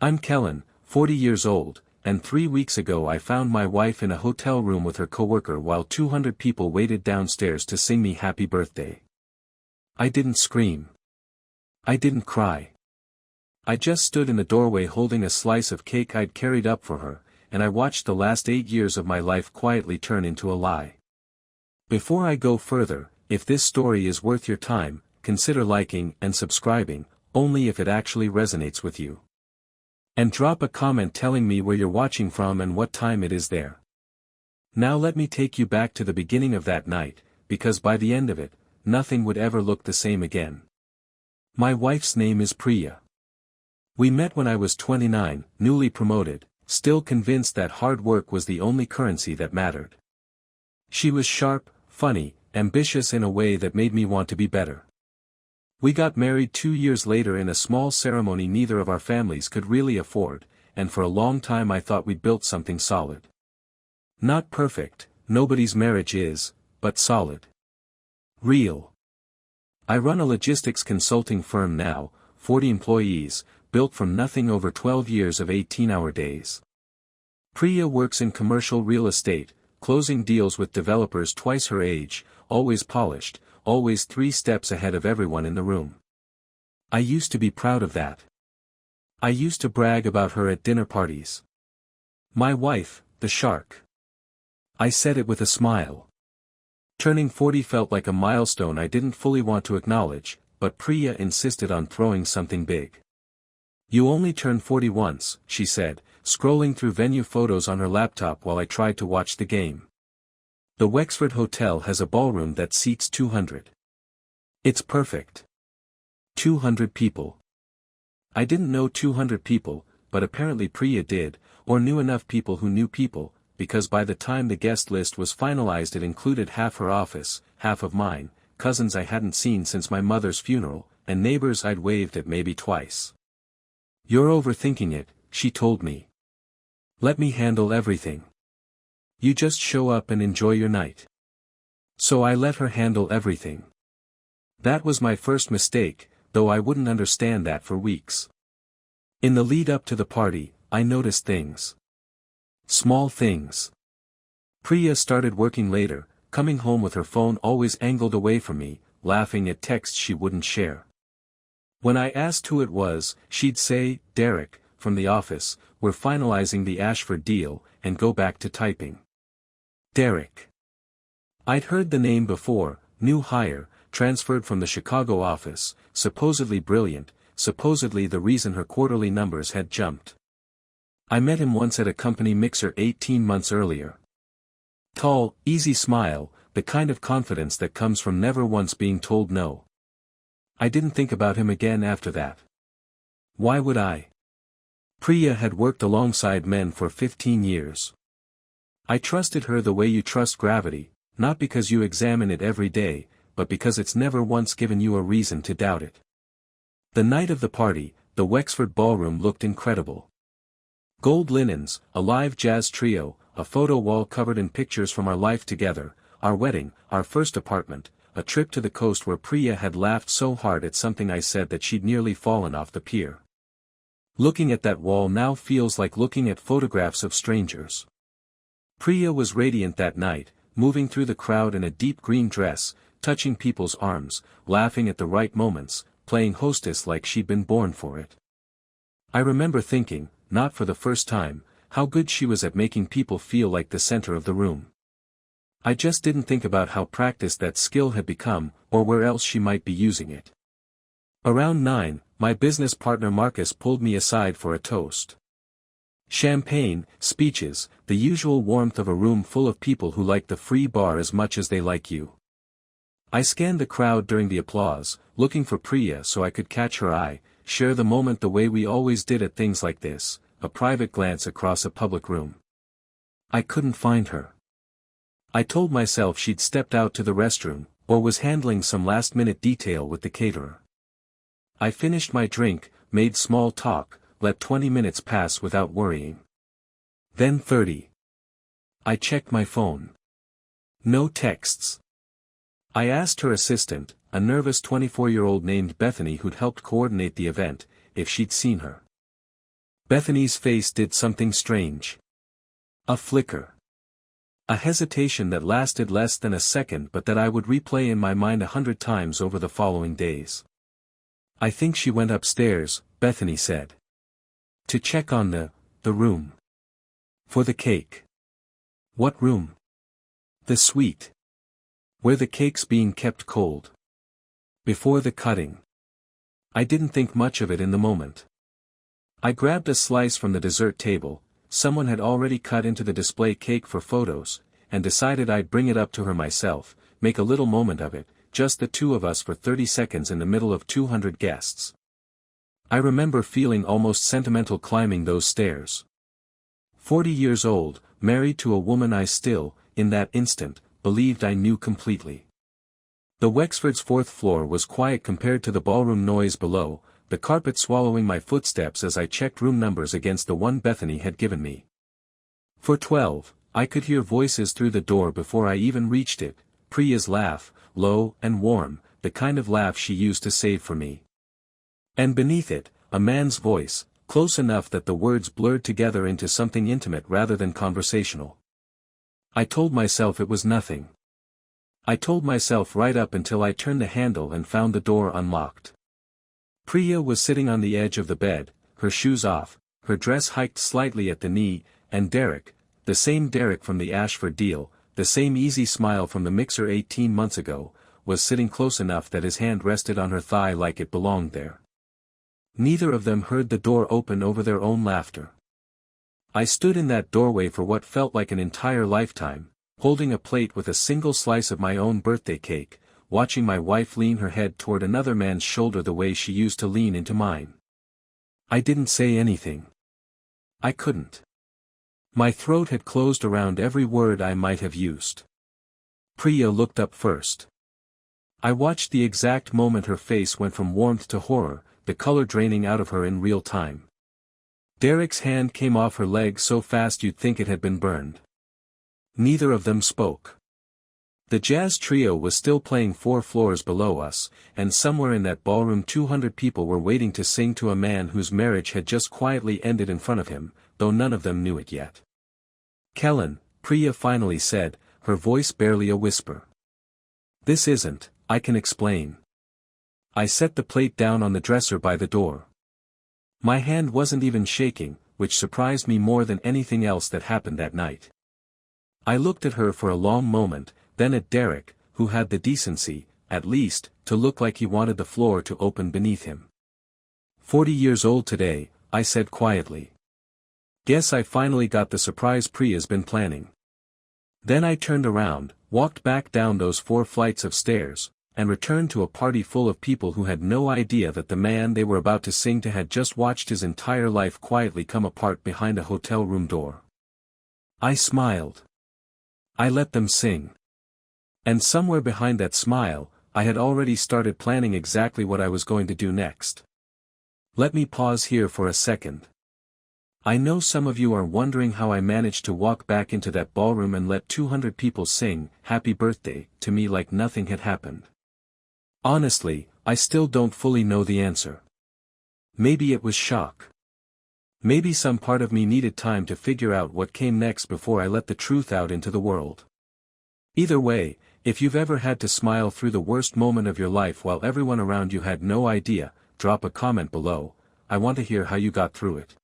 I'm Kellan, 40 years old, and 3 weeks ago I found my wife in a hotel room with her coworker while 200 people waited downstairs to sing me happy birthday. I didn't scream. I didn't cry. I just stood in the doorway holding a slice of cake I'd carried up for her, and I watched the last 8 years of my life quietly turn into a lie. Before I go further, if this story is worth your time, consider liking and subscribing, only if it actually resonates with you. And drop a comment telling me where you're watching from and what time it is there. Now let me take you back to the beginning of that night, because by the end of it, nothing would ever look the same again. My wife's name is Priya. We met when I was 29, newly promoted, still convinced that hard work was the only currency that mattered. She was sharp, funny, ambitious in a way that made me want to be better. We got married 2 years later in a small ceremony neither of our families could really afford, and for a long time I thought we'd built something solid. Not perfect, nobody's marriage is, but solid. Real. I run a logistics consulting firm now, 40 employees, built from nothing over 12 years of 18-hour days. Priya works in commercial real estate, closing deals with developers twice her age, always polished, always 3 steps ahead of everyone in the room. I used to be proud of that. I used to brag about her at dinner parties. My wife, the shark. I said it with a smile. Turning 40 felt like a milestone I didn't fully want to acknowledge, but Priya insisted on throwing something big. You only turn 40 once, she said, scrolling through venue photos on her laptop while I tried to watch the game. The Wexford Hotel has a ballroom that seats 200. It's perfect. 200 people. I didn't know 200 people, but apparently Priya did, or knew enough people who knew people, because by the time the guest list was finalized it included half her office, half of mine, cousins I hadn't seen since my mother's funeral, and neighbors I'd waved at maybe twice. You're overthinking it, she told me. Let me handle everything. You just show up and enjoy your night. So I let her handle everything. That was my first mistake, though I wouldn't understand that for weeks. In the lead up to the party, I noticed things. Small things. Priya started working later, coming home with her phone always angled away from me, laughing at texts she wouldn't share. When I asked who it was, she'd say, Derek, from the office, we're finalizing the Ashford deal, and go back to typing. Derek. I'd heard the name before, new hire, transferred from the Chicago office, supposedly brilliant, supposedly the reason her quarterly numbers had jumped. I met him once at a company mixer 18 months earlier. Tall, easy smile, the kind of confidence that comes from never once being told no. I didn't think about him again after that. Why would I? Priya had worked alongside men for 15 years. I trusted her the way you trust gravity, not because you examine it every day, but because it's never once given you a reason to doubt it. The night of the party, the Wexford ballroom looked incredible. Gold linens, a live jazz trio, a photo wall covered in pictures from our life together, our wedding, our first apartment, a trip to the coast where Priya had laughed so hard at something I said that she'd nearly fallen off the pier. Looking at that wall now feels like looking at photographs of strangers. Priya was radiant that night, moving through the crowd in a deep green dress, touching people's arms, laughing at the right moments, playing hostess like she'd been born for it. I remember thinking, not for the first time, how good she was at making people feel like the center of the room. I just didn't think about how practiced that skill had become, or where else she might be using it. Around 9, my business partner Marcus pulled me aside for a toast. Champagne, speeches, the usual warmth of a room full of people who like the free bar as much as they like you. I scanned the crowd during the applause, looking for Priya so I could catch her eye, share the moment the way we always did at things like this, a private glance across a public room. I couldn't find her. I told myself she'd stepped out to the restroom, or was handling some last-minute detail with the caterer. I finished my drink, made small talk, let 20 minutes pass without worrying. Then 30. I checked my phone. No texts. I asked her assistant, a nervous 24-year-old named Bethany who'd helped coordinate the event, if she'd seen her. Bethany's face did something strange. A flicker. A hesitation that lasted less than a second but that I would replay in my mind 100 times over the following days. I think she went upstairs, Bethany said. To check on the room. For the cake. What room? The suite. Where the cake's being kept cold. Before the cutting. I didn't think much of it in the moment. I grabbed a slice from the dessert table, someone had already cut into the display cake for photos, and decided I'd bring it up to her myself, make a little moment of it, just the two of us for 30 seconds in the middle of 200 guests. I remember feeling almost sentimental climbing those stairs. 40 years old, married to a woman I still, in that instant, believed I knew completely. The Wexford's 4th floor was quiet compared to the ballroom noise below, the carpet swallowing my footsteps as I checked room numbers against the one Bethany had given me. For 12, I could hear voices through the door before I even reached it, Priya's laugh, low and warm, the kind of laugh she used to save for me. And beneath it, a man's voice, close enough that the words blurred together into something intimate rather than conversational. I told myself it was nothing. I told myself right up until I turned the handle and found the door unlocked. Priya was sitting on the edge of the bed, her shoes off, her dress hiked slightly at the knee, and Derek, the same Derek from the Ashford deal, the same easy smile from the mixer 18 months ago, was sitting close enough that his hand rested on her thigh like it belonged there. Neither of them heard the door open over their own laughter. I stood in that doorway for what felt like an entire lifetime, holding a plate with a single slice of my own birthday cake, watching my wife lean her head toward another man's shoulder the way she used to lean into mine. I didn't say anything. I couldn't. My throat had closed around every word I might have used. Priya looked up first. I watched the exact moment her face went from warmth to horror, the color draining out of her in real time. Derek's hand came off her leg so fast you'd think it had been burned. Neither of them spoke. The jazz trio was still playing 4 floors below us, and somewhere in that ballroom 200 people were waiting to sing to a man whose marriage had just quietly ended in front of him, though none of them knew it yet. Kellan, Priya finally said, her voice barely a whisper. This isn't, I can explain. I set the plate down on the dresser by the door. My hand wasn't even shaking, which surprised me more than anything else that happened that night. I looked at her for a long moment, then at Derek, who had the decency, at least, to look like he wanted the floor to open beneath him. 40 years old today, I said quietly. Guess I finally got the surprise Priya's been planning. Then I turned around, walked back down those 4 flights of stairs, and returned to a party full of people who had no idea that the man they were about to sing to had just watched his entire life quietly come apart behind a hotel room door. I smiled. I let them sing. And somewhere behind that smile, I had already started planning exactly what I was going to do next. Let me pause here for a second. I know some of you are wondering how I managed to walk back into that ballroom and let 200 people sing "Happy Birthday" to me like nothing had happened. Honestly, I still don't fully know the answer. Maybe it was shock. Maybe some part of me needed time to figure out what came next before I let the truth out into the world. Either way, if you've ever had to smile through the worst moment of your life while everyone around you had no idea, drop a comment below. I want to hear how you got through it.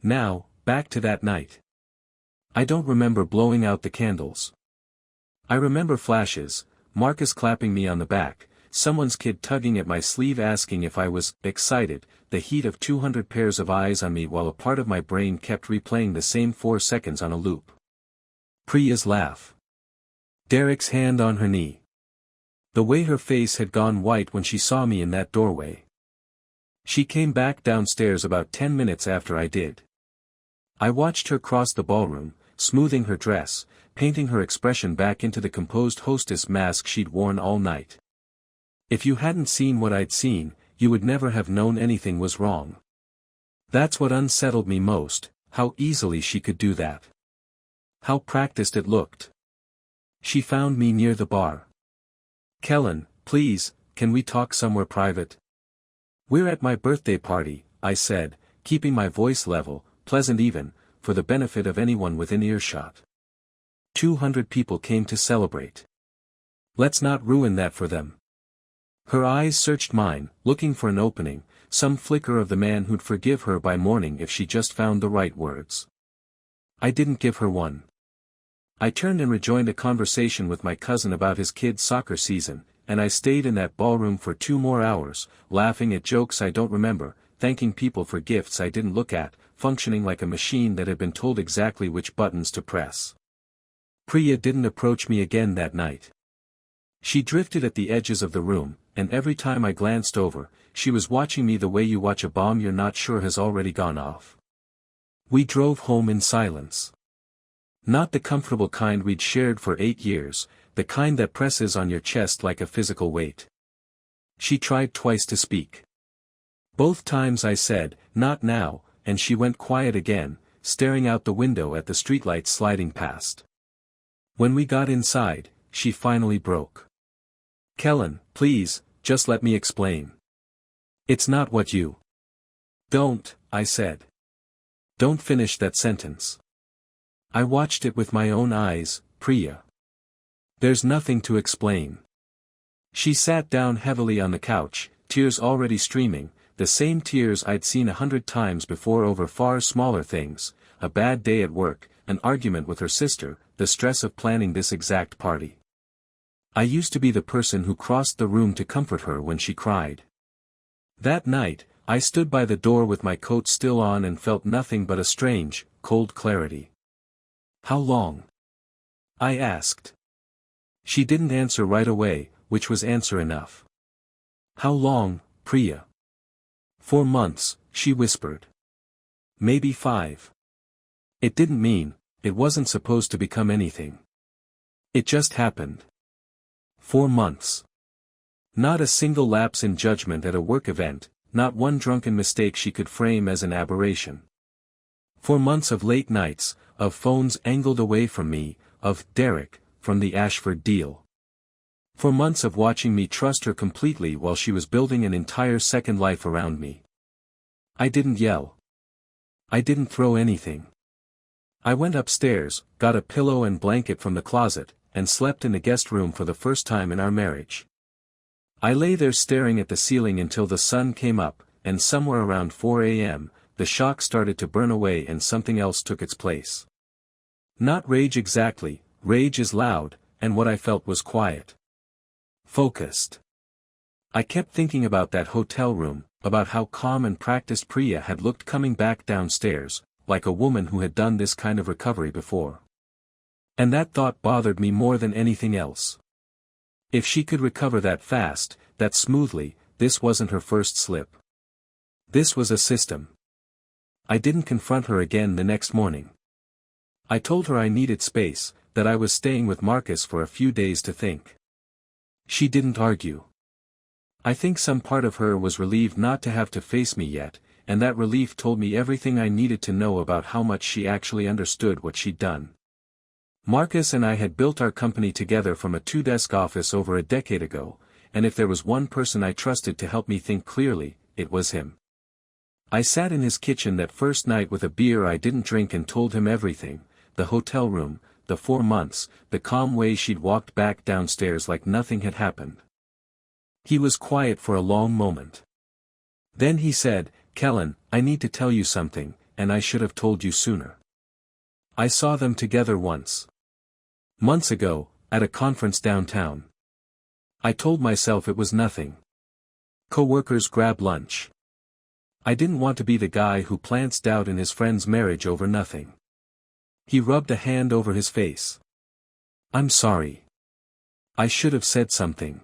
Now, back to that night. I don't remember blowing out the candles. I remember flashes, Marcus clapping me on the back, someone's kid tugging at my sleeve asking if I was excited, the heat of 200 pairs of eyes on me while a part of my brain kept replaying the same 4 seconds on a loop. Priya's laugh. Derek's hand on her knee. The way her face had gone white when she saw me in that doorway. She came back downstairs about 10 minutes after I did. I watched her cross the ballroom, smoothing her dress, painting her expression back into the composed hostess mask she'd worn all night. If you hadn't seen what I'd seen, you would never have known anything was wrong. That's what unsettled me most, how easily she could do that. How practiced it looked. She found me near the bar. Kellan, please, can we talk somewhere private? We're at my birthday party, I said, keeping my voice level, pleasant even, for the benefit of anyone within earshot. 200 people came to celebrate. Let's not ruin that for them. Her eyes searched mine, looking for an opening, some flicker of the man who'd forgive her by morning if she just found the right words. I didn't give her one. I turned and rejoined a conversation with my cousin about his kid's soccer season, and I stayed in that ballroom for 2 more hours, laughing at jokes I don't remember, thanking people for gifts I didn't look at, functioning like a machine that had been told exactly which buttons to press. Priya didn't approach me again that night. She drifted at the edges of the room, and every time I glanced over, she was watching me the way you watch a bomb you're not sure has already gone off. We drove home in silence. Not the comfortable kind we'd shared for 8 years, the kind that presses on your chest like a physical weight. She tried twice to speak. Both times I said, "Not now," and she went quiet again, staring out the window at the streetlights sliding past. When we got inside, she finally broke. "Kellan, please, just let me explain. It's not what you..." "Don't," I said. "Don't finish that sentence." I watched it with my own eyes, Priya. "There's nothing to explain." She sat down heavily on the couch, tears already streaming, the same tears I'd seen 100 times before over far smaller things, a bad day at work, an argument with her sister, the stress of planning this exact party. I used to be the person who crossed the room to comfort her when she cried. That night, I stood by the door with my coat still on and felt nothing but a strange, cold clarity. "How long?" I asked. She didn't answer right away, which was answer enough. "How long, Priya?" "4 months," she whispered. "Maybe 5. It didn't mean, it wasn't supposed to become anything. It just happened. 4 months. Not a single lapse in judgment at a work event, not one drunken mistake she could frame as an aberration. 4 months of late nights, of phones angled away from me, of Derek, from the Ashford deal. 4 months of watching me trust her completely while she was building an entire second life around me. I didn't yell. I didn't throw anything. I went upstairs, got a pillow and blanket from the closet, and slept in the guest room for the first time in our marriage. I lay there staring at the ceiling until the sun came up, and somewhere around 4 a.m., the shock started to burn away and something else took its place. Not rage exactly, rage is loud, and what I felt was quiet. Focused. I kept thinking about that hotel room, about how calm and practiced Priya had looked coming back downstairs, like a woman who had done this kind of recovery before. And that thought bothered me more than anything else. If she could recover that fast, that smoothly, this wasn't her first slip. This was a system. I didn't confront her again the next morning. I told her I needed space, that I was staying with Marcus for a few days to think. She didn't argue. I think some part of her was relieved not to have to face me yet, and that relief told me everything I needed to know about how much she actually understood what she'd done. Marcus and I had built our company together from a 2-desk office over a decade ago, and if there was one person I trusted to help me think clearly, it was him. I sat in his kitchen that first night with a beer I didn't drink and told him everything, the hotel room, the 4 months, the calm way she'd walked back downstairs like nothing had happened. He was quiet for a long moment. Then he said, "Kellan, I need to tell you something, and I should have told you sooner. I saw them together once. Months ago, at a conference downtown. I told myself it was nothing. Coworkers grab lunch. I didn't want to be the guy who plants doubt in his friend's marriage over nothing." He rubbed a hand over his face. "I'm sorry. I should have said something."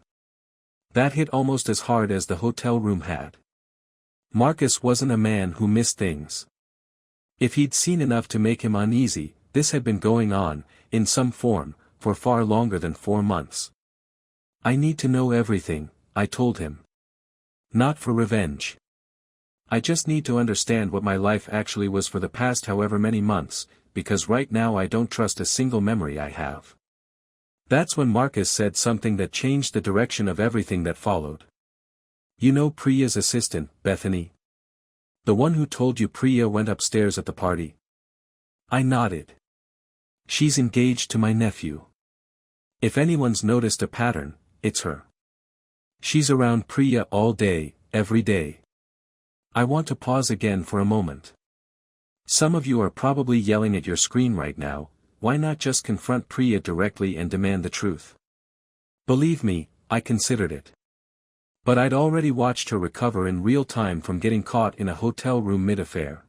That hit almost as hard as the hotel room had. Marcus wasn't a man who missed things. If he'd seen enough to make him uneasy, this had been going on, in some form, for far longer than 4 months. "I need to know everything," I told him. "Not for revenge. I just need to understand what my life actually was for the past however many months, because right now I don't trust a single memory I have." That's when Marcus said something that changed the direction of everything that followed. "You know Priya's assistant, Bethany?" The one who told you Priya went upstairs at the party? I nodded. She's engaged to my nephew. If anyone's noticed a pattern, it's her. She's around Priya all day, every day. I want to pause again for a moment. Some of you are probably yelling at your screen right now, why not just confront Priya directly and demand the truth? Believe me, I considered it. But I'd already watched her recover in real time from getting caught in a hotel room mid-affair.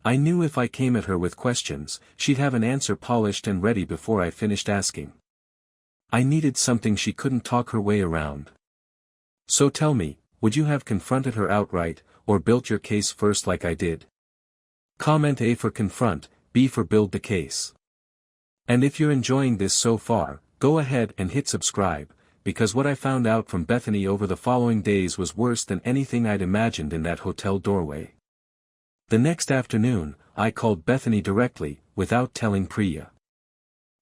I knew if I came at her with questions, she'd have an answer polished and ready before I finished asking. I needed something she couldn't talk her way around. So tell me, would you have confronted her outright, or built your case first like I did? Comment A for confront, B for build the case. And if you're enjoying this so far, go ahead and hit subscribe, because what I found out from Bethany over the following days was worse than anything I'd imagined in that hotel doorway. The next afternoon, I called Bethany directly, without telling Priya.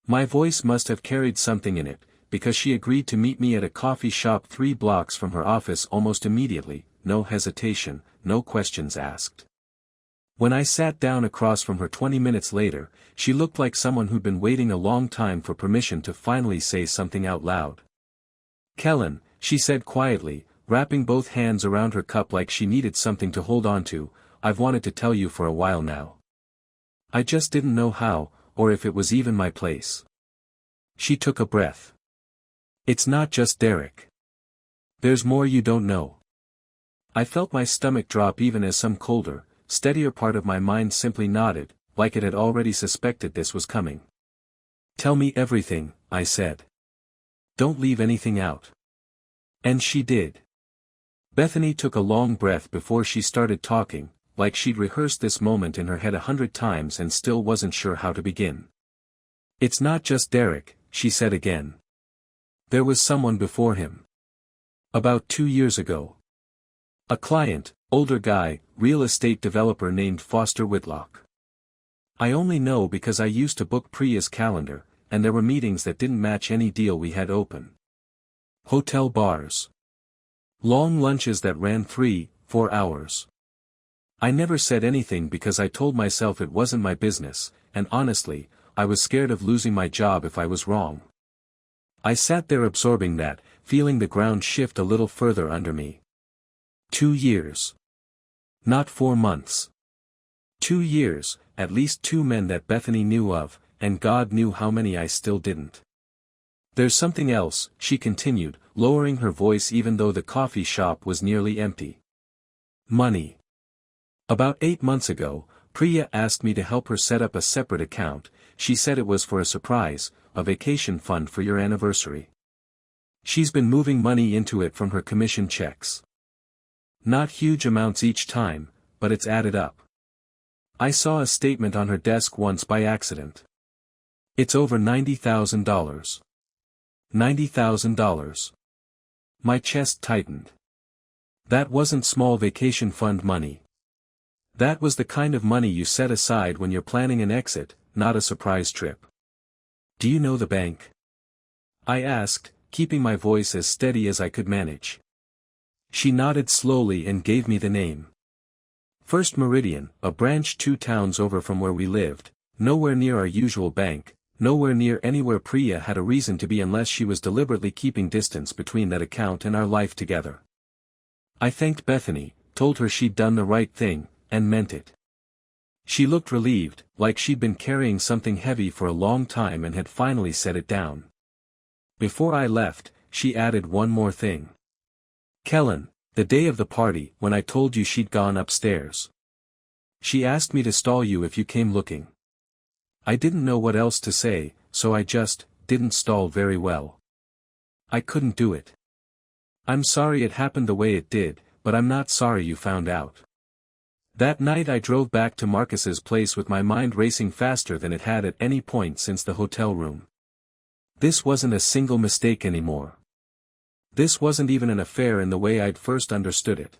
My voice must have carried something in it, because she agreed to meet me at a coffee shop 3 blocks from her office almost immediately, no hesitation, no questions asked. When I sat down across from her 20 minutes later, she looked like someone who'd been waiting a long time for permission to finally say something out loud. Kellan, she said quietly, wrapping both hands around her cup like she needed something to hold on to, I've wanted to tell you for a while now. I just didn't know how, or if it was even my place. She took a breath. It's not just Derek. There's more you don't know. I felt my stomach drop even as some colder, steadier part of my mind simply nodded, like it had already suspected this was coming. Tell me everything, I said. Don't leave anything out. And she did. Bethany took a long breath before she started talking, like she'd rehearsed this moment in her head 100 times and still wasn't sure how to begin. It's not just Derek, she said again. There was someone before him. About 2 years ago. A client, older guy, real estate developer named Foster Whitlock. I only know because I used to book Priya's calendar, and there were meetings that didn't match any deal we had open. Hotel bars. Long lunches that ran 3-4 hours. I never said anything because I told myself it wasn't my business, and honestly, I was scared of losing my job if I was wrong. I sat there absorbing that, feeling the ground shift a little further under me. 2 years. Not 4 months. 2 years, at least 2 men that Bethany knew of, and God knew how many I still didn't. There's something else, she continued, lowering her voice even though the coffee shop was nearly empty. Money. About 8 months ago, Priya asked me to help her set up a separate account. She said it was for a surprise, a vacation fund for your anniversary. She's been moving money into it from her commission checks. Not huge amounts each time, but it's added up. I saw a statement on her desk once by accident. It's over $90,000. $90,000. My chest tightened. That wasn't small vacation fund money. That was the kind of money you set aside when you're planning an exit, not a surprise trip. Do you know the bank? I asked, keeping my voice as steady as I could manage. She nodded slowly and gave me the name. First Meridian, a branch 2 towns over from where we lived, nowhere near our usual bank, nowhere near anywhere Priya had a reason to be unless she was deliberately keeping distance between that account and our life together. I thanked Bethany, told her she'd done the right thing, and meant it. She looked relieved, like she'd been carrying something heavy for a long time and had finally set it down. Before I left, she added one more thing. Kellan, the day of the party, when I told you she'd gone upstairs. She asked me to stall you if you came looking. I didn't know what else to say, so I just didn't stall very well. I couldn't do it. I'm sorry it happened the way it did, but I'm not sorry you found out. That night I drove back to Marcus's place with my mind racing faster than it had at any point since the hotel room. This wasn't a single mistake anymore. This wasn't even an affair in the way I'd first understood it.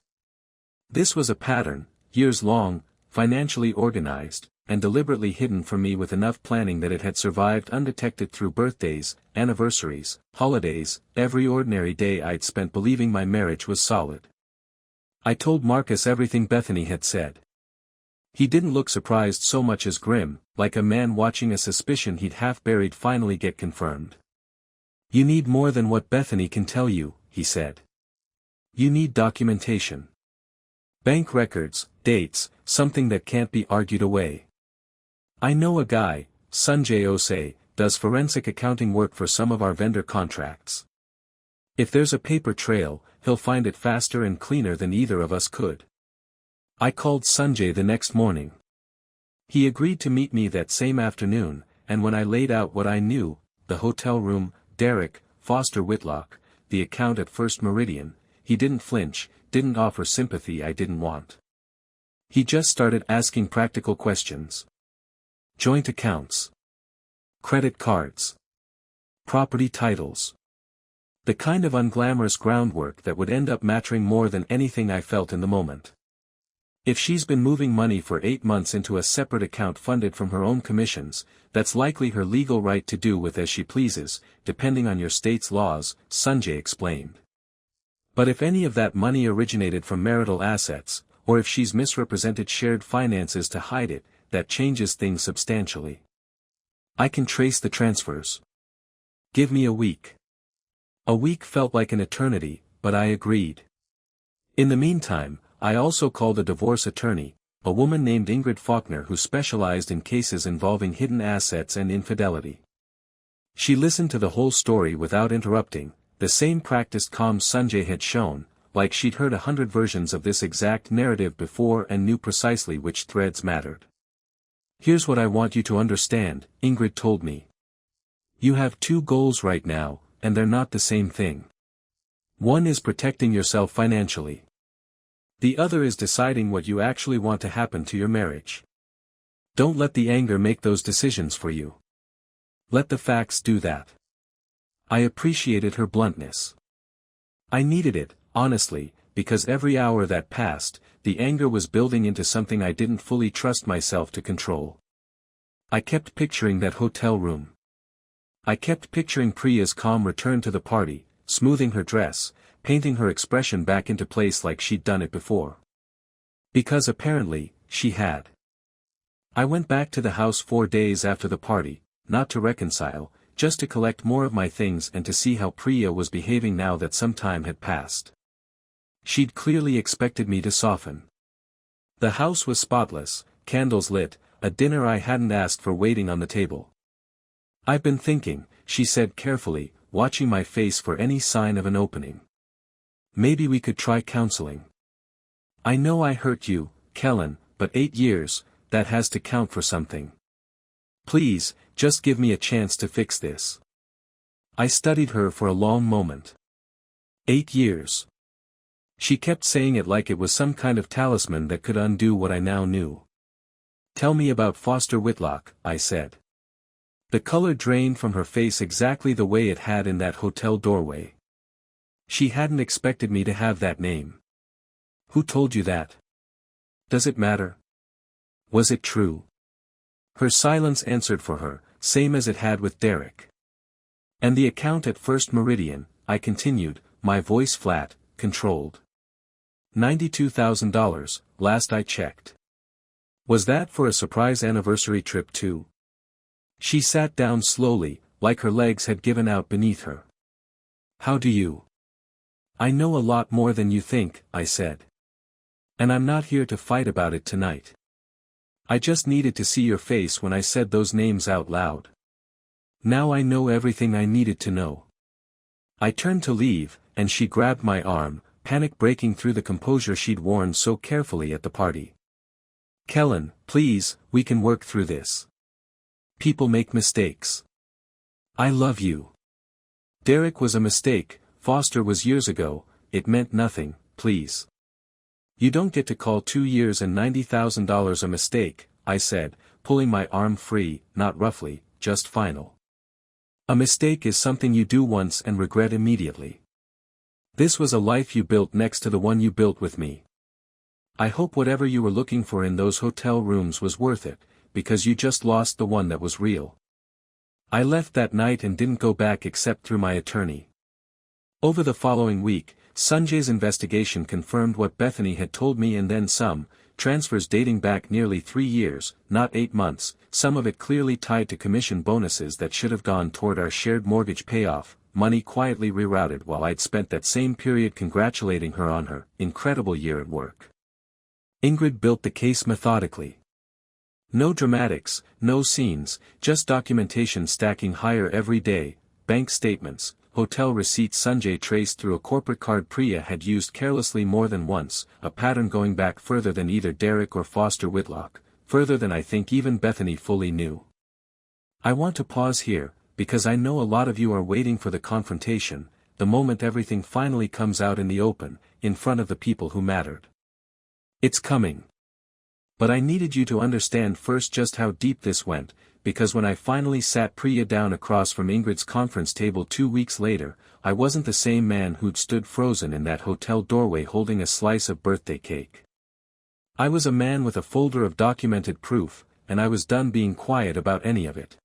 This was a pattern, years long, financially organized, and deliberately hidden from me with enough planning that it had survived undetected through birthdays, anniversaries, holidays, every ordinary day I'd spent believing my marriage was solid. I told Marcus everything Bethany had said. He didn't look surprised so much as grim, like a man watching a suspicion he'd half-buried finally get confirmed. You need more than what Bethany can tell you, he said. You need documentation. Bank records, dates, something that can't be argued away. I know a guy, Sanjay Osei, does forensic accounting work for some of our vendor contracts. If there's a paper trail, he'll find it faster and cleaner than either of us could. I called Sanjay the next morning. He agreed to meet me that same afternoon, and when I laid out what I knew, the hotel room, Derek, Foster Whitlock, the account at First Meridian, he didn't flinch, didn't offer sympathy I didn't want. He just started asking practical questions. Joint accounts. Credit cards. Property titles. The kind of unglamorous groundwork that would end up mattering more than anything I felt in the moment. If she's been moving money for 8 months into a separate account funded from her own commissions, that's likely her legal right to do with as she pleases, depending on your state's laws, Sanjay explained. But if any of that money originated from marital assets, or if she's misrepresented shared finances to hide it, that changes things substantially. I can trace the transfers. Give me a week. A week felt like an eternity, but I agreed. In the meantime, I also called a divorce attorney, a woman named Ingrid Faulkner who specialized in cases involving hidden assets and infidelity. She listened to the whole story without interrupting, the same practiced calm Sanjay had shown, like she'd heard 100 versions of this exact narrative before and knew precisely which threads mattered. Here's what I want you to understand, Ingrid told me. You have 2 goals right now, and they're not the same thing. One is protecting yourself financially. The other is deciding what you actually want to happen to your marriage. Don't let the anger make those decisions for you. Let the facts do that. I appreciated her bluntness. I needed it, honestly, because every hour that passed, the anger was building into something I didn't fully trust myself to control. I kept picturing that hotel room. I kept picturing Priya's calm return to the party, smoothing her dress, painting her expression back into place like she'd done it before. Because apparently, she had. I went back to the house 4 days after the party, not to reconcile, just to collect more of my things and to see how Priya was behaving now that some time had passed. She'd clearly expected me to soften. The house was spotless, candles lit, a dinner I hadn't asked for waiting on the table. I've been thinking, she said carefully, watching my face for any sign of an opening. Maybe we could try counseling. I know I hurt you, Kellan, but 8 years, that has to count for something. Please, just give me a chance to fix this. I studied her for a long moment. 8 years. She kept saying it like it was some kind of talisman that could undo what I now knew. Tell me about Foster Whitlock, I said. The color drained from her face exactly the way it had in that hotel doorway. She hadn't expected me to have that name. Who told you that? Does it matter? Was it true? Her silence answered for her, same as it had with Derek. And the account at First Meridian, I continued, my voice flat, controlled. $92,000, last I checked. Was that for a surprise anniversary trip too? She sat down slowly, like her legs had given out beneath her. How do you? I know a lot more than you think, I said. And I'm not here to fight about it tonight. I just needed to see your face when I said those names out loud. Now I know everything I needed to know. I turned to leave, and she grabbed my arm, panic breaking through the composure she'd worn so carefully at the party. Kellan, please, we can work through this. People make mistakes. I love you. Derek was a mistake, Foster was years ago, it meant nothing, please. You don't get to call 2 years and $90,000 a mistake, I said, pulling my arm free, not roughly, just final. A mistake is something you do once and regret immediately. This was a life you built next to the one you built with me. I hope whatever you were looking for in those hotel rooms was worth it, because you just lost the one that was real. I left that night and didn't go back except through my attorney. Over the following week, Sanjay's investigation confirmed what Bethany had told me and then some, transfers dating back nearly 3 years, not 8 months, some of it clearly tied to commission bonuses that should have gone toward our shared mortgage payoff, money quietly rerouted while I'd spent that same period congratulating her on her incredible year at work. Ingrid built the case methodically. No dramatics, no scenes, just documentation stacking higher every day, bank statements, hotel receipts Sanjay traced through a corporate card Priya had used carelessly more than once, a pattern going back further than either Derek or Foster Whitlock, further than I think even Bethany fully knew. I want to pause here, because I know a lot of you are waiting for the confrontation, the moment everything finally comes out in the open, in front of the people who mattered. It's coming. But I needed you to understand first just how deep this went, because when I finally sat Priya down across from Ingrid's conference table 2 weeks later, I wasn't the same man who'd stood frozen in that hotel doorway holding a slice of birthday cake. I was a man with a folder of documented proof, and I was done being quiet about any of it.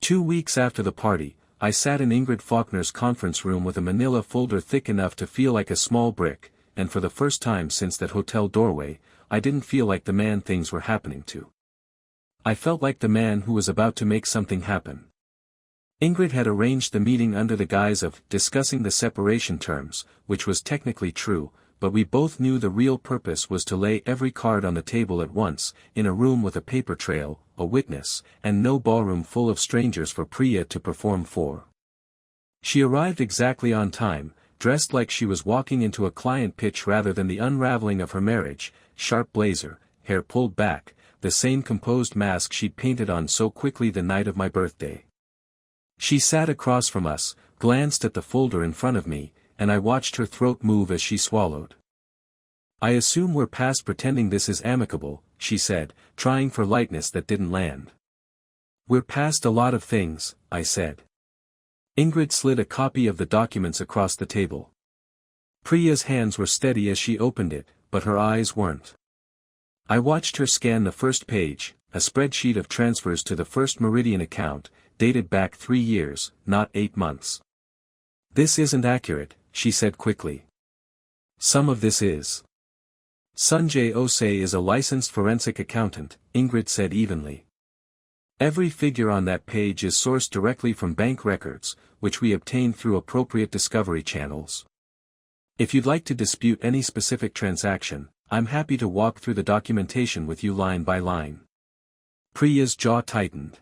2 weeks after the party, I sat in Ingrid Faulkner's conference room with a manila folder thick enough to feel like a small brick, and for the first time since that hotel doorway, I didn't feel like the man things were happening to. I felt like the man who was about to make something happen. Ingrid had arranged the meeting under the guise of discussing the separation terms, which was technically true, but we both knew the real purpose was to lay every card on the table at once, in a room with a paper trail, a witness, and no ballroom full of strangers for Priya to perform for. She arrived exactly on time, dressed like she was walking into a client pitch rather than the unraveling of her marriage, sharp blazer, hair pulled back, the same composed mask she'd painted on so quickly the night of my birthday. She sat across from us, glanced at the folder in front of me, and I watched her throat move as she swallowed. "I assume we're past pretending this is amicable," she said, trying for lightness that didn't land. "We're past a lot of things," I said. Ingrid slid a copy of the documents across the table. Priya's hands were steady as she opened it, but her eyes weren't. I watched her scan the first page, a spreadsheet of transfers to the First Meridian account, dated back 3 years, not 8 months. "This isn't accurate," she said quickly. "Some of this is." "Sanjay Osei is a licensed forensic accountant," Ingrid said evenly. "Every figure on that page is sourced directly from bank records, which we obtained through appropriate discovery channels. If you'd like to dispute any specific transaction, I'm happy to walk through the documentation with you line by line." Priya's jaw tightened.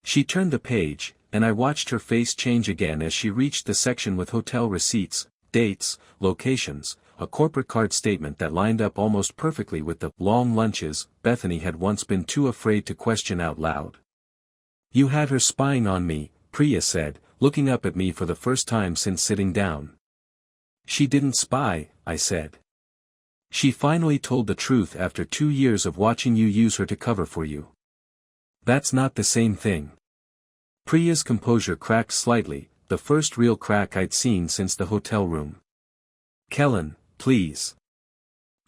She turned the page, and I watched her face change again as she reached the section with hotel receipts, dates, locations, a corporate card statement that lined up almost perfectly with the long lunches Bethany had once been too afraid to question out loud. "You had her spying on me," Priya said, looking up at me for the first time since sitting down. "She didn't spy," I said. "She finally told the truth after 2 years of watching you use her to cover for you." "That's not the same thing." Priya's composure cracked slightly, the first real crack I'd seen since the hotel room. "Kellan, please.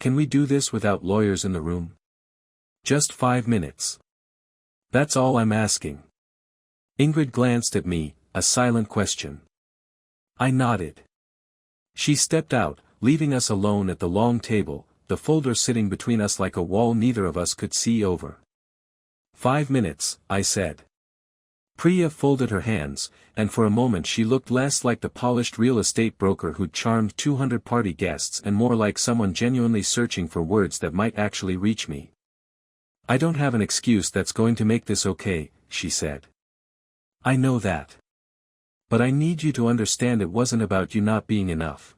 Can we do this without lawyers in the room? Just 5 minutes. That's all I'm asking." Ingrid glanced at me, a silent question. I nodded. She stepped out, leaving us alone at the long table, the folder sitting between us like a wall neither of us could see over. 5 minutes, I said. Priya folded her hands, and for a moment she looked less like the polished real estate broker who'd charmed 200 party guests and more like someone genuinely searching for words that might actually reach me. "I don't have an excuse that's going to make this okay," she said. "I know that. But I need you to understand it wasn't about you not being enough.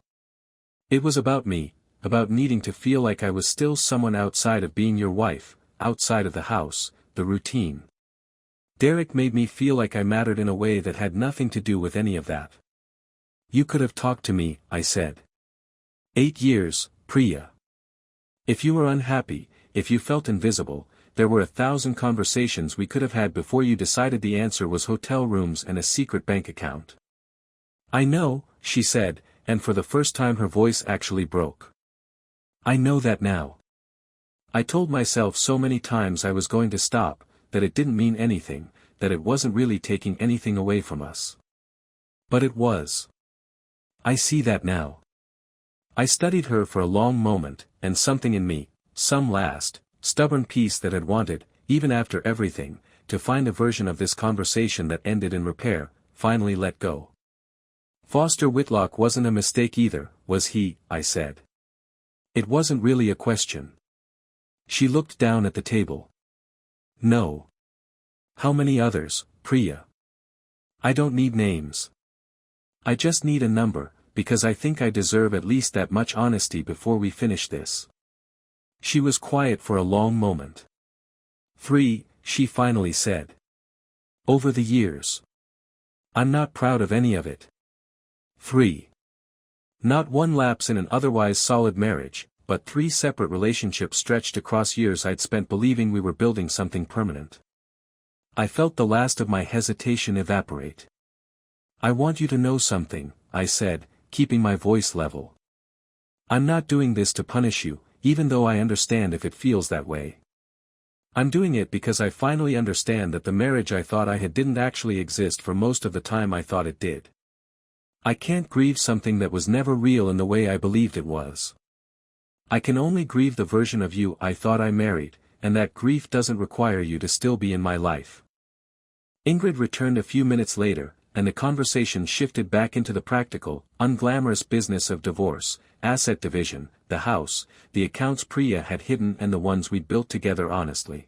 It was about me, about needing to feel like I was still someone outside of being your wife, outside of the house, the routine. Derek made me feel like I mattered in a way that had nothing to do with any of that." "You could have talked to me," I said. 8 years, Priya. If you were unhappy, if you felt invisible, there were 1,000 conversations we could have had before you decided the answer was hotel rooms and a secret bank account. "I know," she said, and for the first time her voice actually broke. "I know that now. I told myself so many times I was going to stop, that it didn't mean anything, that it wasn't really taking anything away from us. But it was. I see that now. I studied her for a long moment, and something in me, some last, stubborn piece that had wanted, even after everything, to find a version of this conversation that ended in repair, finally let go. Foster Whitlock wasn't a mistake either, was he? I said. It wasn't really a question. She looked down at the table. No. How many others, Priya? I don't need names. I just need a number, because I think I deserve at least that much honesty before we finish this. She was quiet for a long moment. 3, she finally said. Over the years. I'm not proud of any of it. 3. Not one lapse in an otherwise solid marriage, but 3 separate relationships stretched across years I'd spent believing we were building something permanent. I felt the last of my hesitation evaporate. I want you to know something, I said, keeping my voice level. I'm not doing this to punish you, even though I understand if it feels that way. I'm doing it because I finally understand that the marriage I thought I had didn't actually exist for most of the time I thought it did. I can't grieve something that was never real in the way I believed it was. I can only grieve the version of you I thought I married, and that grief doesn't require you to still be in my life. Ingrid returned a few minutes later, and the conversation shifted back into the practical, unglamorous business of divorce, asset division, the house, the accounts Priya had hidden and the ones we'd built together honestly.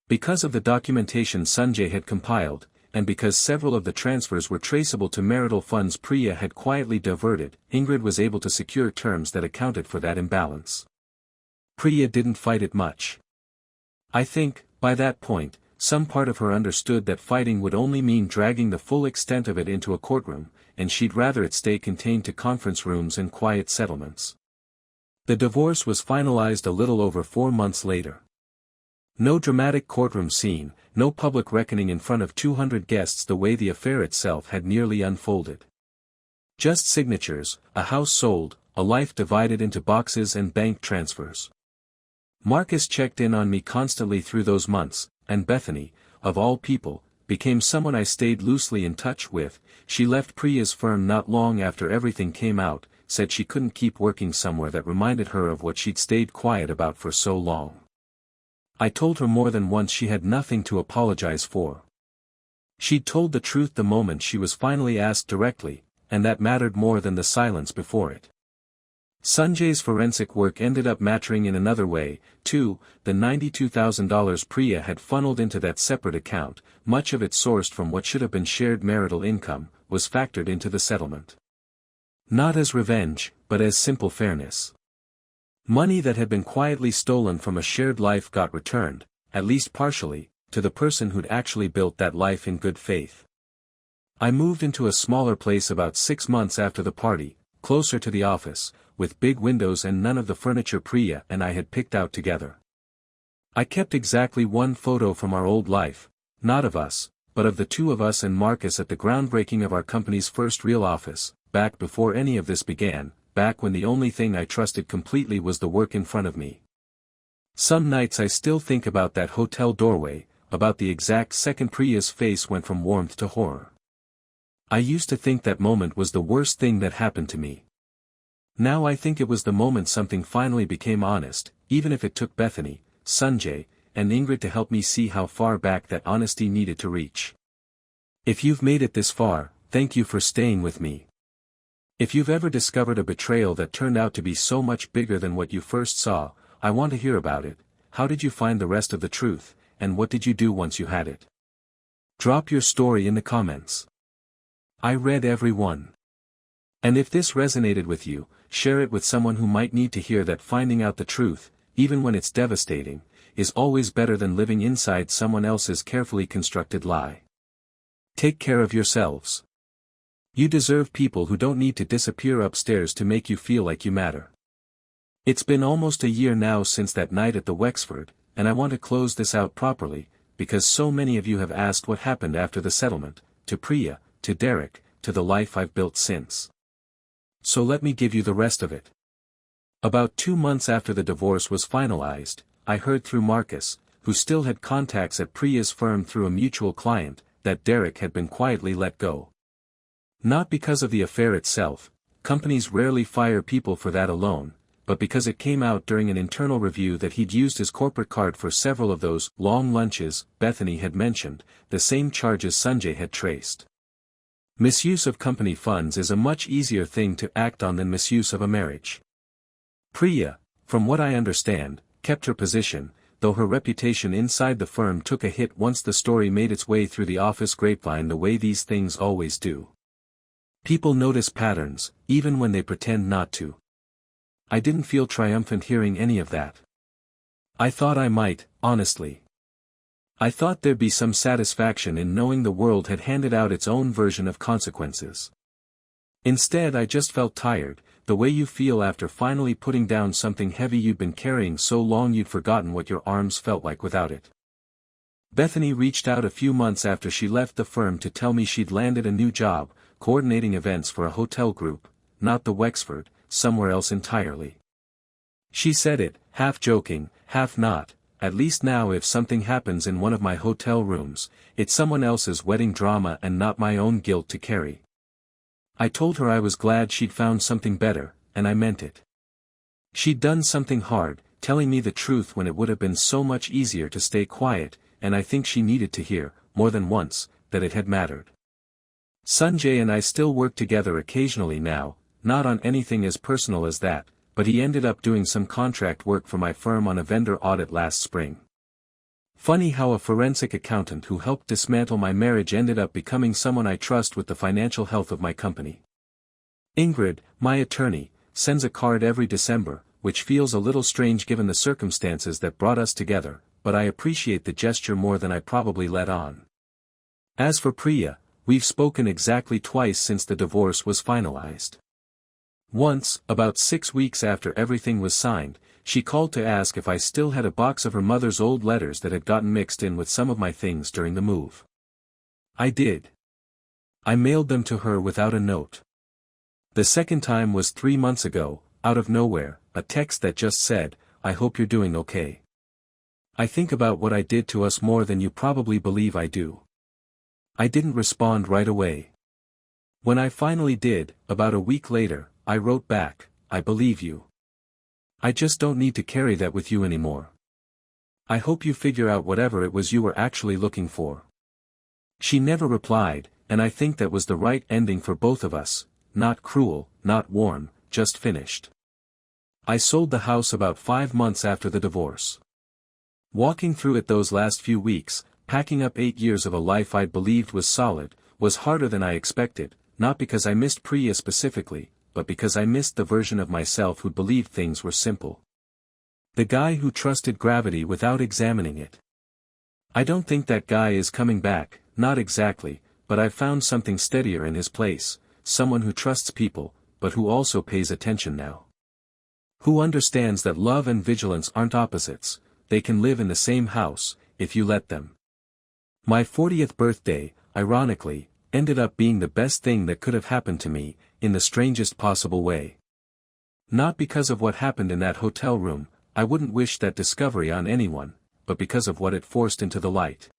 Because of the documentation Sanjay had compiled, and because several of the transfers were traceable to marital funds Priya had quietly diverted, Ingrid was able to secure terms that accounted for that imbalance. Priya didn't fight it much. I think, by that point, some part of her understood that fighting would only mean dragging the full extent of it into a courtroom, and she'd rather it stay contained to conference rooms and quiet settlements. The divorce was finalized a little over 4 months later. No dramatic courtroom scene, no public reckoning in front of 200 guests the way the affair itself had nearly unfolded. Just signatures, a house sold, a life divided into boxes and bank transfers. Marcus checked in on me constantly through those months, and Bethany, of all people, became someone I stayed loosely in touch with. She left Priya's firm not long after everything came out, said she couldn't keep working somewhere that reminded her of what she'd stayed quiet about for so long. I told her more than once she had nothing to apologize for. She'd told the truth the moment she was finally asked directly, and that mattered more than the silence before it. Sanjay's forensic work ended up mattering in another way, too. The $92,000 Priya had funneled into that separate account, much of it sourced from what should have been shared marital income, was factored into the settlement. Not as revenge, but as simple fairness. Money that had been quietly stolen from a shared life got returned, at least partially, to the person who'd actually built that life in good faith. I moved into a smaller place about 6 months after the party, closer to the office, with big windows and none of the furniture Priya and I had picked out together. I kept exactly one photo from our old life, not of us, but of the 2 of us and Marcus at the groundbreaking of our company's first real office, back before any of this began, back when the only thing I trusted completely was the work in front of me. Some nights I still think about that hotel doorway, about the exact second Priya's face went from warmth to horror. I used to think that moment was the worst thing that happened to me. Now I think it was the moment something finally became honest, even if it took Bethany, Sanjay, and Ingrid to help me see how far back that honesty needed to reach. If you've made it this far, thank you for staying with me. If you've ever discovered a betrayal that turned out to be so much bigger than what you first saw, I want to hear about it. How did you find the rest of the truth, and what did you do once you had it? Drop your story in the comments. I read every one. And if this resonated with you, share it with someone who might need to hear that finding out the truth, even when it's devastating, is always better than living inside someone else's carefully constructed lie. Take care of yourselves. You deserve people who don't need to disappear upstairs to make you feel like you matter. It's been almost a year now since that night at the Wexford, and I want to close this out properly, because so many of you have asked what happened after the settlement, to Priya, to Derek, to the life I've built since. So let me give you the rest of it. About 2 months after the divorce was finalized, I heard through Marcus, who still had contacts at Priya's firm through a mutual client, that Derek had been quietly let go. Not because of the affair itself, companies rarely fire people for that alone, but because it came out during an internal review that he'd used his corporate card for several of those long lunches Bethany had mentioned, the same charges Sanjay had traced. Misuse of company funds is a much easier thing to act on than misuse of a marriage. Priya, from what I understand, kept her position, though her reputation inside the firm took a hit once the story made its way through the office grapevine the way these things always do. People notice patterns, even when they pretend not to. I didn't feel triumphant hearing any of that. I thought I might, honestly. I thought there'd be some satisfaction in knowing the world had handed out its own version of consequences. Instead I just felt tired, the way you feel after finally putting down something heavy you'd been carrying so long you'd forgotten what your arms felt like without it. Bethany reached out a few months after she left the firm to tell me she'd landed a new job, coordinating events for a hotel group, not the Wexford, somewhere else entirely. She said it, half joking, half not, at least now if something happens in one of my hotel rooms, it's someone else's wedding drama and not my own guilt to carry. I told her I was glad she'd found something better, and I meant it. She'd done something hard, telling me the truth when it would have been so much easier to stay quiet, and I think she needed to hear, more than once, that it had mattered. Sanjay and I still work together occasionally now, not on anything as personal as that, but he ended up doing some contract work for my firm on a vendor audit last spring. Funny how a forensic accountant who helped dismantle my marriage ended up becoming someone I trust with the financial health of my company. Ingrid, my attorney, sends a card every December, which feels a little strange given the circumstances that brought us together, but I appreciate the gesture more than I probably let on. As for Priya, we've spoken exactly twice since the divorce was finalized. Once, about 6 weeks after everything was signed, she called to ask if I still had a box of her mother's old letters that had gotten mixed in with some of my things during the move. I did. I mailed them to her without a note. The second time was 3 months ago, out of nowhere, a text that just said, "I hope you're doing okay. I think about what I did to us more than you probably believe I do." I didn't respond right away. When I finally did, about a week later, I wrote back, "I believe you. I just don't need to carry that with you anymore. I hope you figure out whatever it was you were actually looking for." She never replied, and I think that was the right ending for both of us, not cruel, not warm, just finished. I sold the house about 5 months after the divorce. Walking through it those last few weeks, packing up 8 years of a life I'd believed was solid, was harder than I expected, not because I missed Priya specifically, but because I missed the version of myself who believed things were simple. The guy who trusted gravity without examining it. I don't think that guy is coming back, not exactly, but I've found something steadier in his place, someone who trusts people, but who also pays attention now. Who understands that love and vigilance aren't opposites, they can live in the same house, if you let them. My 40th birthday, ironically, ended up being the best thing that could have happened to me, in the strangest possible way. Not because of what happened in that hotel room, I wouldn't wish that discovery on anyone, but because of what it forced into the light.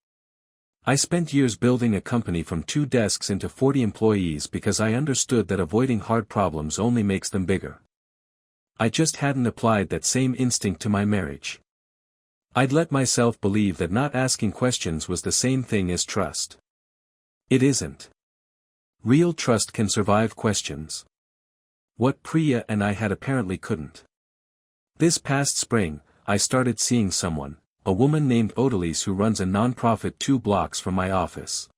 I spent years building a company from 2 desks into 40 employees because I understood that avoiding hard problems only makes them bigger. I just hadn't applied that same instinct to my marriage. I'd let myself believe that not asking questions was the same thing as trust. It isn't. Real trust can survive questions. What Priya and I had apparently couldn't. This past spring, I started seeing someone, a woman named Odalise who runs a nonprofit 2 blocks from my office.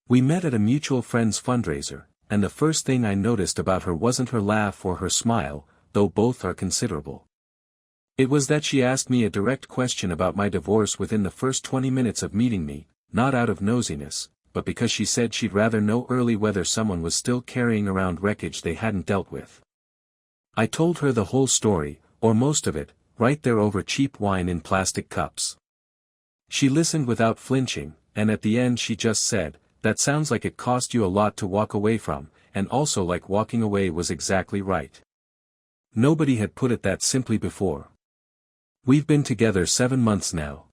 We met at a mutual friend's fundraiser, and the first thing I noticed about her wasn't her laugh or her smile, though both are considerable. It was that she asked me a direct question about my divorce within the first 20 minutes of meeting me, not out of nosiness, but because she said she'd rather know early whether someone was still carrying around wreckage they hadn't dealt with. I told her the whole story, or most of it, right there over cheap wine in plastic cups. She listened without flinching, and at the end she just said, "That sounds like it cost you a lot to walk away from, and also like walking away was exactly right." Nobody had put it that simply before. We've been together 7 months now.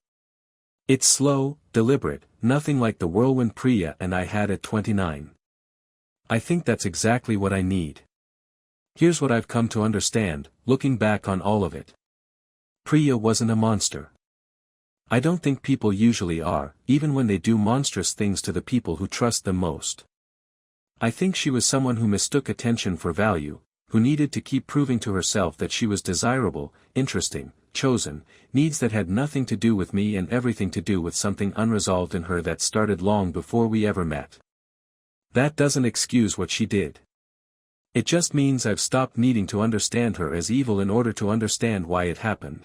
It's slow, deliberate, nothing like the whirlwind Priya and I had at 29. I think that's exactly what I need. Here's what I've come to understand, looking back on all of it. Priya wasn't a monster. I don't think people usually are, even when they do monstrous things to the people who trust them most. I think she was someone who mistook attention for value, who needed to keep proving to herself that she was desirable, interesting, chosen, needs that had nothing to do with me and everything to do with something unresolved in her that started long before we ever met. That doesn't excuse what she did. It just means I've stopped needing to understand her as evil in order to understand why it happened.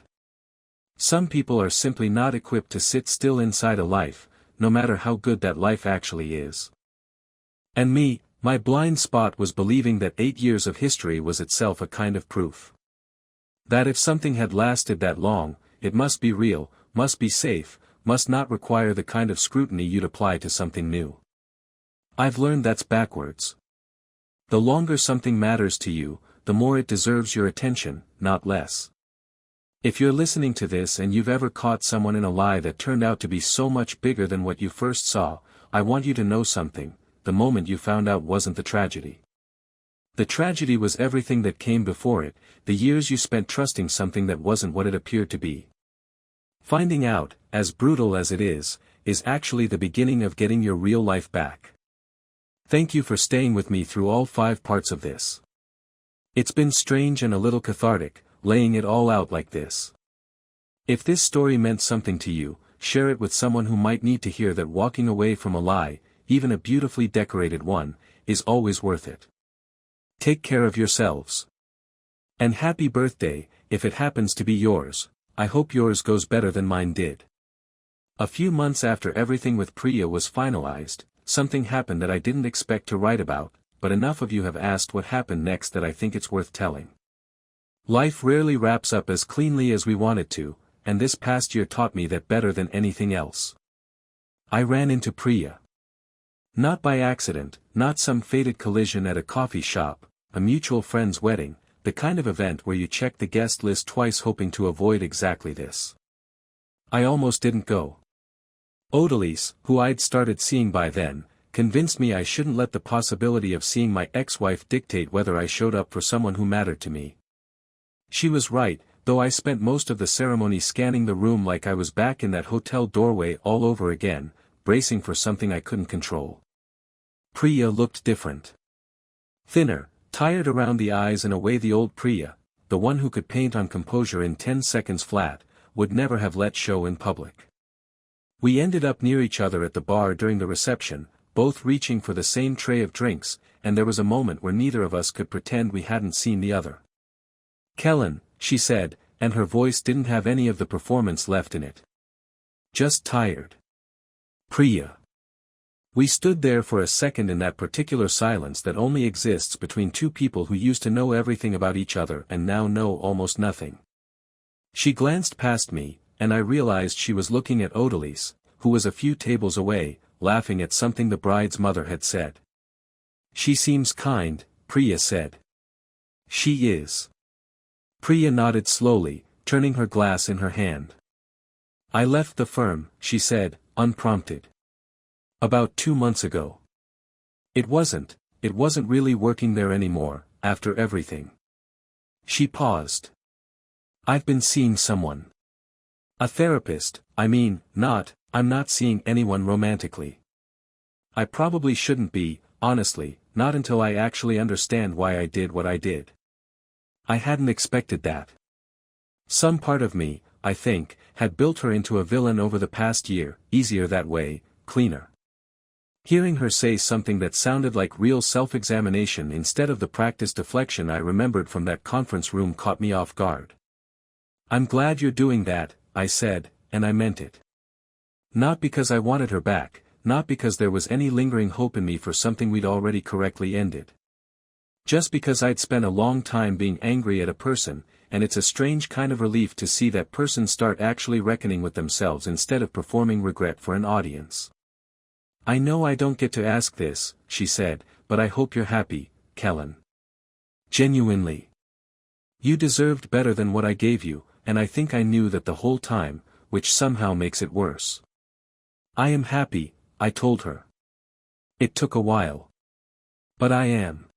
Some people are simply not equipped to sit still inside a life, no matter how good that life actually is. And me, my blind spot was believing that 8 years of history was itself a kind of proof. That if something had lasted that long, it must be real, must be safe, must not require the kind of scrutiny you'd apply to something new. I've learned that's backwards. The longer something matters to you, the more it deserves your attention, not less. If you're listening to this and you've ever caught someone in a lie that turned out to be so much bigger than what you first saw, I want you to know something: the moment you found out wasn't the tragedy. The tragedy was everything that came before it, the years you spent trusting something that wasn't what it appeared to be. Finding out, as brutal as it is actually the beginning of getting your real life back. Thank you for staying with me through all 5 parts of this. It's been strange and a little cathartic, laying it all out like this. If this story meant something to you, share it with someone who might need to hear that walking away from a lie, even a beautifully decorated one, is always worth it. Take care of yourselves. And happy birthday, if it happens to be yours. I hope yours goes better than mine did. A few months after everything with Priya was finalized, something happened that I didn't expect to write about, but enough of you have asked what happened next that I think it's worth telling. Life rarely wraps up as cleanly as we want it to, and this past year taught me that better than anything else. I ran into Priya. Not by accident, not some fated collision at a coffee shop, a mutual friend's wedding, the kind of event where you check the guest list twice hoping to avoid exactly this. I almost didn't go. Odalise, who I'd started seeing by then, convinced me I shouldn't let the possibility of seeing my ex-wife dictate whether I showed up for someone who mattered to me. She was right, though I spent most of the ceremony scanning the room like I was back in that hotel doorway all over again, bracing for something I couldn't control. Priya looked different. Thinner, tired around the eyes in a way the old Priya, the one who could paint on composure in 10 seconds flat, would never have let show in public. We ended up near each other at the bar during the reception, both reaching for the same tray of drinks, and there was a moment where neither of us could pretend we hadn't seen the other. "Kellan," she said, and her voice didn't have any of the performance left in it. "Just tired." "Priya." We stood there for a second in that particular silence that only exists between two people who used to know everything about each other and now know almost nothing. She glanced past me, and I realized she was looking at Odalise, who was a few tables away, laughing at something the bride's mother had said. "She seems kind," Priya said. "She is." Priya nodded slowly, turning her glass in her hand. "I left the firm," she said, unprompted. "About 2 months ago. It wasn't really working there anymore, after everything." She paused. "I've been seeing someone. A therapist, I'm not seeing anyone romantically. I probably shouldn't be, honestly, not until I actually understand why I did what I did. I hadn't expected that. Some part of me, I think, had built her into a villain over the past year, easier that way, cleaner." Hearing her say something that sounded like real self-examination instead of the practiced deflection I remembered from that conference room caught me off guard. "I'm glad you're doing that," I said, and I meant it. Not because I wanted her back, not because there was any lingering hope in me for something we'd already correctly ended. Just because I'd spent a long time being angry at a person, and it's a strange kind of relief to see that person start actually reckoning with themselves instead of performing regret for an audience. "I know I don't get to ask this," she said, "but I hope you're happy, Kellan. Genuinely. You deserved better than what I gave you, and I think I knew that the whole time, which somehow makes it worse." "I am happy," I told her. "It took a while. But I am.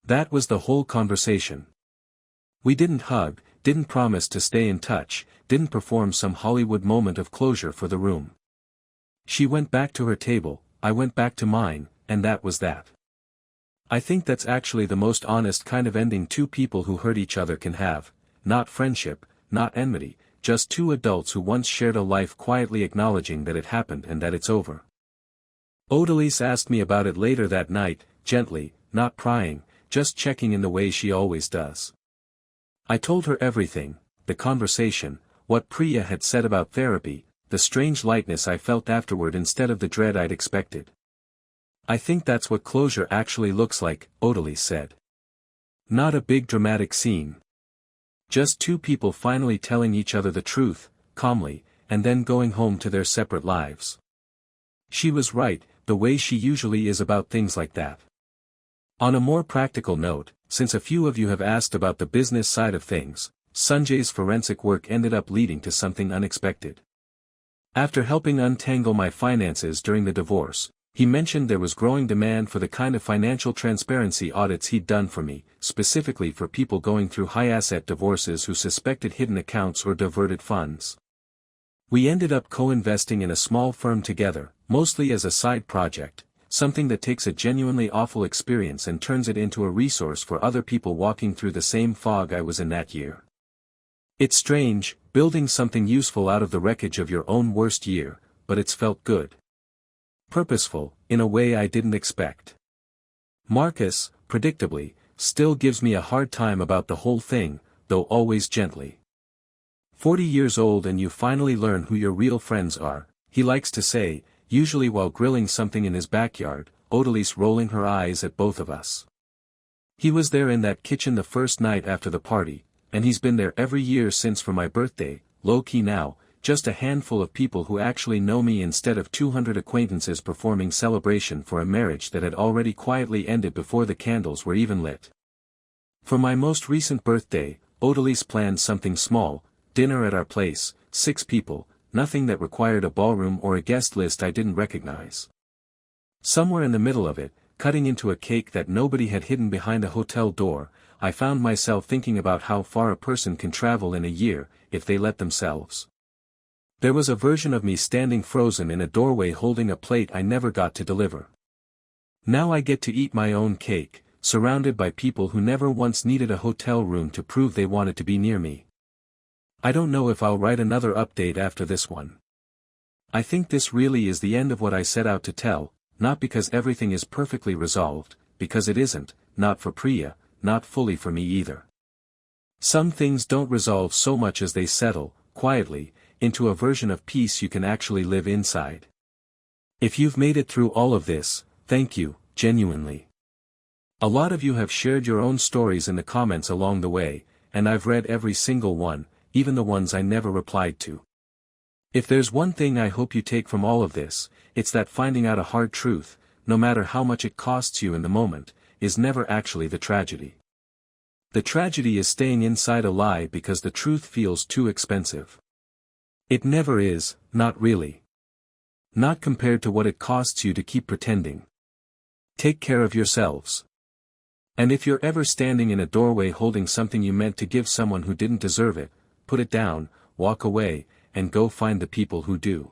That was the whole conversation. We didn't hug, didn't promise to stay in touch, didn't perform some Hollywood moment of closure for the room. She went back to her table, I went back to mine, and that was that. I think that's actually the most honest kind of ending two people who hurt each other can have, not friendship, not enmity, just two adults who once shared a life quietly acknowledging that it happened and that it's over. Odalise asked me about it later that night, gently, not prying, just checking in the way she always does. I told her everything, the conversation, what Priya had said about therapy, the strange lightness I felt afterward instead of the dread I'd expected. I think that's what closure actually looks like, Odalise said. Not a big dramatic scene. Just two people finally telling each other the truth, calmly, and then going home to their separate lives. She was right, the way she usually is about things like that. On a more practical note, since a few of you have asked about the business side of things, Sanjay's forensic work ended up leading to something unexpected. After helping untangle my finances during the divorce, he mentioned there was growing demand for the kind of financial transparency audits he'd done for me, specifically for people going through high-asset divorces who suspected hidden accounts or diverted funds. We ended up co-investing in a small firm together, mostly as a side project, something that takes a genuinely awful experience and turns it into a resource for other people walking through the same fog I was in that year. It's strange, building something useful out of the wreckage of your own worst year, but it's felt good. Purposeful, in a way I didn't expect. Marcus, predictably, still gives me a hard time about the whole thing, though always gently. 40 years old and you finally learn who your real friends are, he likes to say, usually while grilling something in his backyard, Odalise rolling her eyes at both of us. He was there in that kitchen the first night after the party, and he's been there every year since for my birthday, low-key now, just a handful of people who actually know me instead of 200 acquaintances performing celebration for a marriage that had already quietly ended before the candles were even lit. For my most recent birthday, Odalise planned something small, dinner at our place, 6 people, nothing that required a ballroom or a guest list I didn't recognize. Somewhere in the middle of it, cutting into a cake that nobody had hidden behind a hotel door, I found myself thinking about how far a person can travel in a year, if they let themselves. There was a version of me standing frozen in a doorway holding a plate I never got to deliver. Now I get to eat my own cake, surrounded by people who never once needed a hotel room to prove they wanted to be near me. I don't know if I'll write another update after this one. I think this really is the end of what I set out to tell, not because everything is perfectly resolved, because it isn't, not for Priya, not fully for me either. Some things don't resolve so much as they settle, quietly, into a version of peace you can actually live inside. If you've made it through all of this, thank you, genuinely. A lot of you have shared your own stories in the comments along the way, and I've read every single one, even the ones I never replied to. If there's one thing I hope you take from all of this, it's that finding out a hard truth, no matter how much it costs you in the moment, is never actually the tragedy. The tragedy is staying inside a lie because the truth feels too expensive. It never is, not really. Not compared to what it costs you to keep pretending. Take care of yourselves. And if you're ever standing in a doorway holding something you meant to give someone who didn't deserve it, put it down, walk away, and go find the people who do.